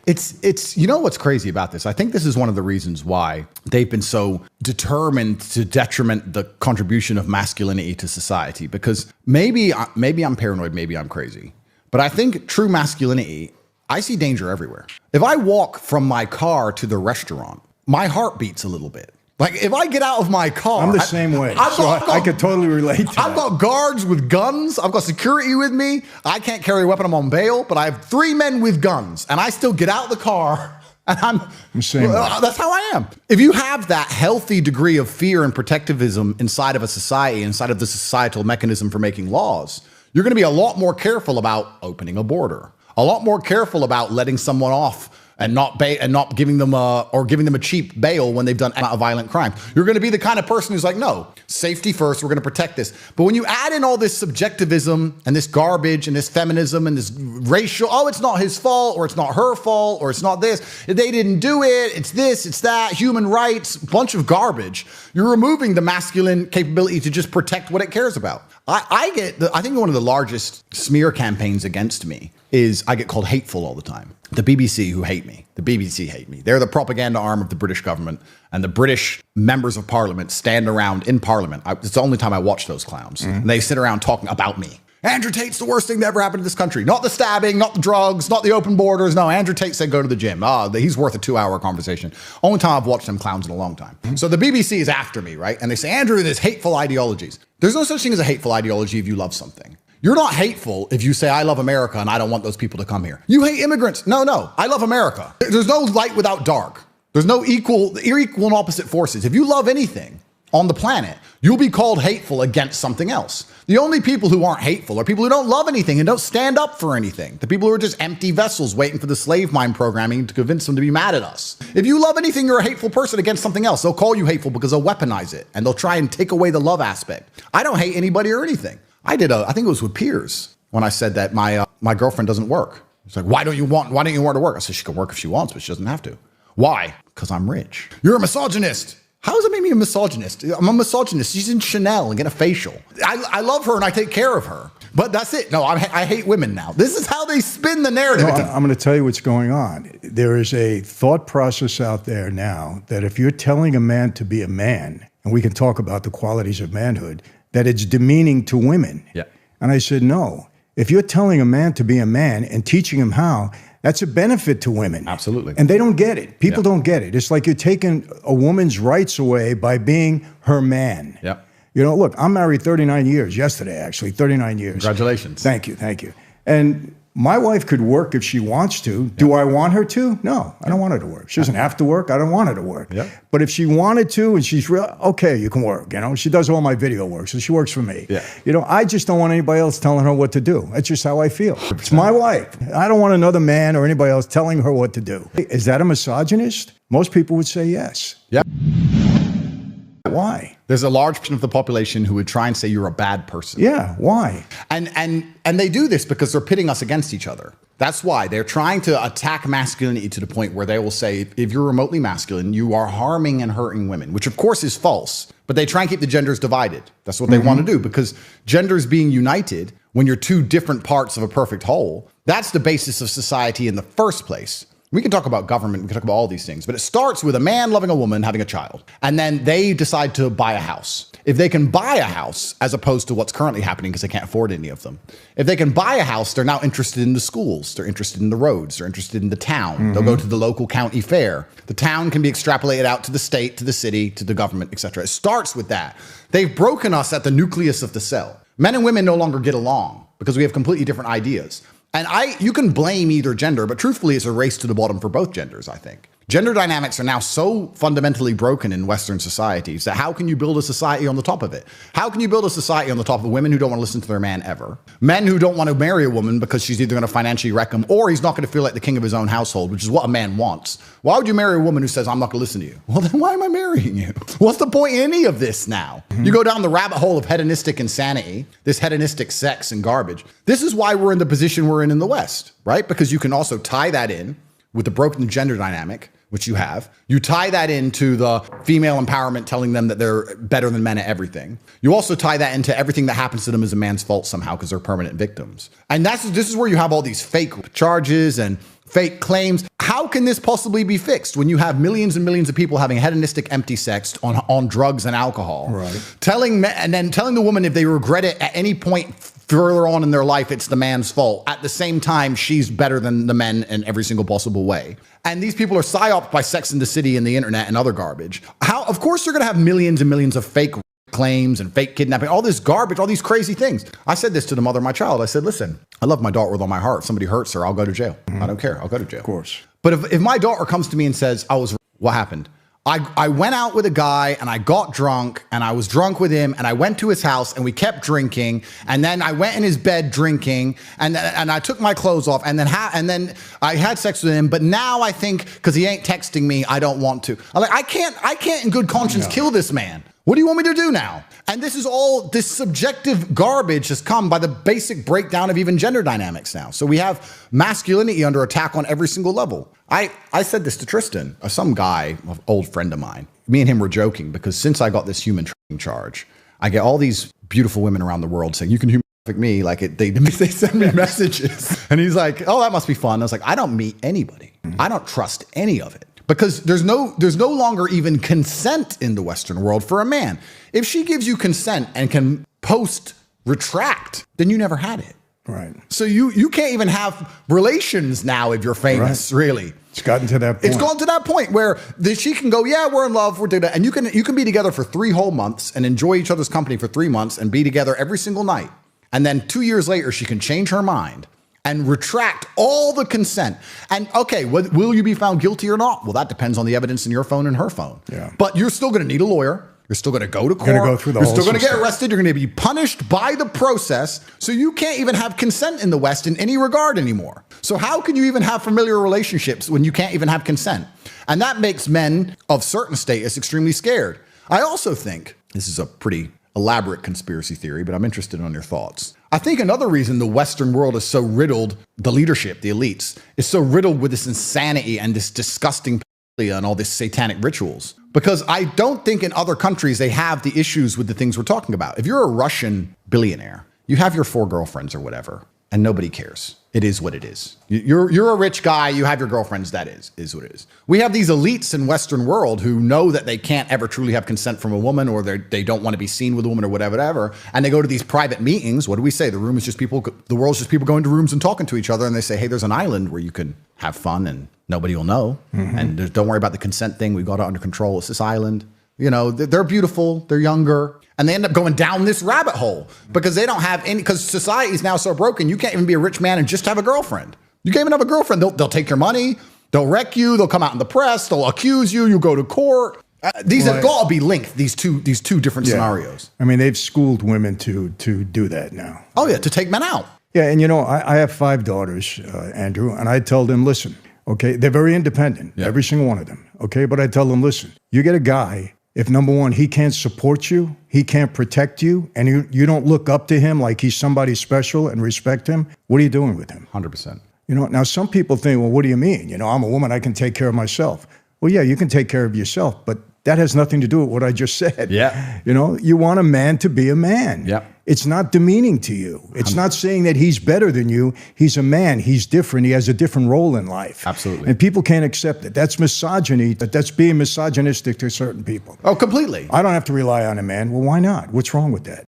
It's you know what's crazy about this? I think this is one of the reasons why they've been so determined to detriment the contribution of masculinity to society. Because maybe I'm paranoid, maybe I'm crazy, but I think true masculinity, I see danger everywhere. If I walk from my car to the restaurant, my heart beats a little bit. Like if I get out of my car, I'm the same way. I could totally relate to that. I've got guards with guns. I've got security with me. I can't carry a weapon. I'm on bail, but I have 3 men with guns, and I still get out of the car. And I'm the same way. That's how I am. If you have that healthy degree of fear and protectivism inside of a society, inside of the societal mechanism for making laws, you're going to be a lot more careful about opening a border, a lot more careful about letting someone off and not giving them a cheap bail when they've done a violent crime. You're going to be the kind of person who's like, no, safety first. We're going to protect this. But when you add in all this subjectivism and this garbage and this feminism and this racial, oh, it's not his fault or it's not her fault or it's not this, they didn't do it. It's this, it's that, human rights, bunch of garbage. You're removing the masculine capability to just protect what it cares about. I think one of the largest smear campaigns against me is I get called hateful all the time. The BBC who hate me. The BBC hate me. They're the propaganda arm of the British government, and the British members of parliament stand around in parliament. It's the only time I watch those clowns. And they sit around talking about me. Andrew Tate's the worst thing that ever happened to this country. Not the stabbing, not the drugs, not the open borders. No, Andrew Tate said go to the gym. He's worth a 2-hour conversation. Only time I've watched them clowns in a long time. So the BBC is after me, right? And they say, Andrew, there's hateful ideologies. There's no such thing as a hateful ideology if you love something. You're not hateful if you say, I love America and I don't want those people to come here. You hate immigrants. No, I love America. There's no light without dark. There's no equal and opposite forces. If you love anything on the planet, you'll be called hateful against something else. The only people who aren't hateful are people who don't love anything and don't stand up for anything. The people who are just empty vessels waiting for the slave mine programming to convince them to be mad at us. If you love anything, you're a hateful person against something else. They'll call you hateful because they'll weaponize it and they'll try and take away the love aspect. I don't hate anybody or anything. I think it was with Piers when I said that my girlfriend doesn't work. It's like, why don't you want her to work? I said, she can work if she wants, but she doesn't have to. Why? Because I'm rich. You're a misogynist. How does that make me a misogynist? I'm a misogynist. She's in Chanel and get a facial. I love her and I take care of her. But that's it. No, I hate women now. This is how they spin the narrative. No, I'm going to tell you what's going on. There is a thought process out there now that if you're telling a man to be a man, and we can talk about the qualities of manhood, that it's demeaning to women. Yeah. And I said, no. If you're telling a man to be a man and teaching him how, that's a benefit to women. Absolutely. And they don't get it. People don't get it. It's like you're taking a woman's rights away by being her man. Yeah. You know, look, I'm married 39 years, yesterday actually, 39 years. Congratulations. Thank you. And my wife could work if she wants to. Do I want her to? No, I don't want her to work. She doesn't have to work. I don't want her to work. Yeah. But if she wanted to and she's real, okay, you can work. You know, she does all my video work, so she works for me. Yeah. You know, I just don't want anybody else telling her what to do. That's just how I feel. It's my wife. I don't want another man or anybody else telling her what to do. Is that a misogynist? Most people would say yes. Yeah. Why? There's a large portion of the population who would try and say you're a bad person. Yeah, why? And they do this because they're pitting us against each other. That's why they're trying to attack masculinity to the point where they will say, if you're remotely masculine, you are harming and hurting women, which of course is false, but they try and keep the genders divided. That's what they want to do, because genders being united, when you're two different parts of a perfect whole, that's the basis of society in the first place. We can talk about government, we can talk about all these things, but it starts with a man loving a woman, having a child, and then they decide to buy a house. If they can buy a house, as opposed to what's currently happening because they can't afford any of them, if they can buy a house, they're now interested in the schools, they're interested in the roads, they're interested in the town. They'll go to the local county fair. The town can be extrapolated out to the state, to the city, to the government, etc. It starts with that. They've broken us at the nucleus of the cell. Men and women no longer get along because we have completely different ideas. And you can blame either gender, but truthfully, it's a race to the bottom for both genders, I think. Gender dynamics are now so fundamentally broken in Western societies that how can you build a society on the top of it? How can you build a society on the top of women who don't want to listen to their man ever? Men who don't want to marry a woman because she's either going to financially wreck him or he's not going to feel like the king of his own household, which is what a man wants. Why would you marry a woman who says, I'm not going to listen to you? Well, then why am I marrying you? What's the point in any of this now? You go down the rabbit hole of hedonistic insanity, this hedonistic sex and garbage. This is why we're in the position we're in the West, right? Because you can also tie that in with the broken gender dynamic, which you have. You tie that into the female empowerment telling them that they're better than men at everything. You also tie that into everything that happens to them is a man's fault somehow because they're permanent victims. And this is where you have all these fake charges and fake claims. How can this possibly be fixed when you have millions and millions of people having hedonistic empty sex on drugs and alcohol? Right. Telling the woman if they regret it at any point further on in their life, it's the man's fault. At the same time, she's better than the men in every single possible way. And these people are psyoped by Sex and the City and the internet and other garbage. Of course, they're going to have millions and millions of fake claims and fake kidnapping, all this garbage, all these crazy things. I said this to the mother of my child. I said, listen, I love my daughter with all my heart. If somebody hurts her, I'll go to jail. I don't care. I'll go to jail. Of course. But if my daughter comes to me and says, what happened? I went out with a guy and I got drunk and I was drunk with him and I went to his house and we kept drinking and then I went in his bed drinking and I took my clothes off and then I had sex with him. But now I think because he ain't texting me, I don't want to. I can't in good conscience kill this man. What do you want me to do now? And this subjective garbage has come by the basic breakdown of even gender dynamics now. So we have masculinity under attack on every single level. I said this to Tristan, some guy, an old friend of mine. Me and him were joking because since I got this human trafficking charge, I get all these beautiful women around the world saying, you can human traffic me. Like they send me messages. And he's like, oh, that must be fun. I was like, I don't meet anybody. I don't trust any of it. Because there's no longer even consent in the Western world for a man. If she gives you consent and can retract, then you never had it. Right. So you can't even have relations now if you're famous, really. It's gotten to that point. It's gone to that point where she can go, yeah, we're in love, we're together. And you can be together for 3 whole months and enjoy each other's company for 3 months and be together every single night. And then 2 years later, she can change her mind and retract all the consent. And okay, will you be found guilty or not? Well, that depends on the evidence in your phone and her phone. Yeah. But you're still going to need a lawyer. You're still going to go to court. You're still going to get arrested. You're going to be punished by the process. So you can't even have consent in the West in any regard anymore. So how can you even have familiar relationships when you can't even have consent? And that makes men of certain status extremely scared. I also think, this is a pretty elaborate conspiracy theory, but I'm interested in your thoughts. I think another reason the Western world is so riddled, the leadership, the elites, is so riddled with this insanity and this disgusting pedophilia and all these satanic rituals. Because I don't think in other countries they have the issues with the things we're talking about. If you're a Russian billionaire, you have your 4 girlfriends or whatever, and nobody cares. It is what it is. You're a rich guy, you have your girlfriends, that is what it is. We have these elites in Western world who know that they can't ever truly have consent from a woman, or they don't want to be seen with a woman or whatever, and they go to these private meetings. What do we say? The world's just people going to rooms and talking to each other, and they say, hey, there's an island where you can have fun and nobody will know. Mm-hmm. And don't worry about the consent thing. We've got it under control. It's this island. You know, they're beautiful, they're younger. And they end up going down this rabbit hole because they don't have any, because society is now so broken, you can't even be a rich man and just have a girlfriend. You can't even have a girlfriend. They'll take your money, they'll wreck you, they'll come out in the press, they'll accuse you, you go to court. These have got to be linked, these two different scenarios. I mean, they've schooled women to do that now. Oh yeah, to take men out. Yeah, and you know, I have 5 daughters, Andrew, and I tell them, listen, okay, they're very independent, every single one of them, okay? But I tell them, listen, you get a guy, if number one, he can't support you, he can't protect you, and you don't look up to him like he's somebody special and respect him, what are you doing with him? 100%. You know, now some people think, well, what do you mean? You know, I'm a woman, I can take care of myself. Well, yeah, you can take care of yourself, but that has nothing to do with what I just said. Yeah. You know, you want a man to be a man. Yeah. It's not demeaning to you. It's not saying that he's better than you. He's a man. He's different. He has a different role in life. Absolutely. And people can't accept it. That's misogyny. That's being misogynistic to certain people. Oh, completely. I don't have to rely on a man. Well, why not? What's wrong with that?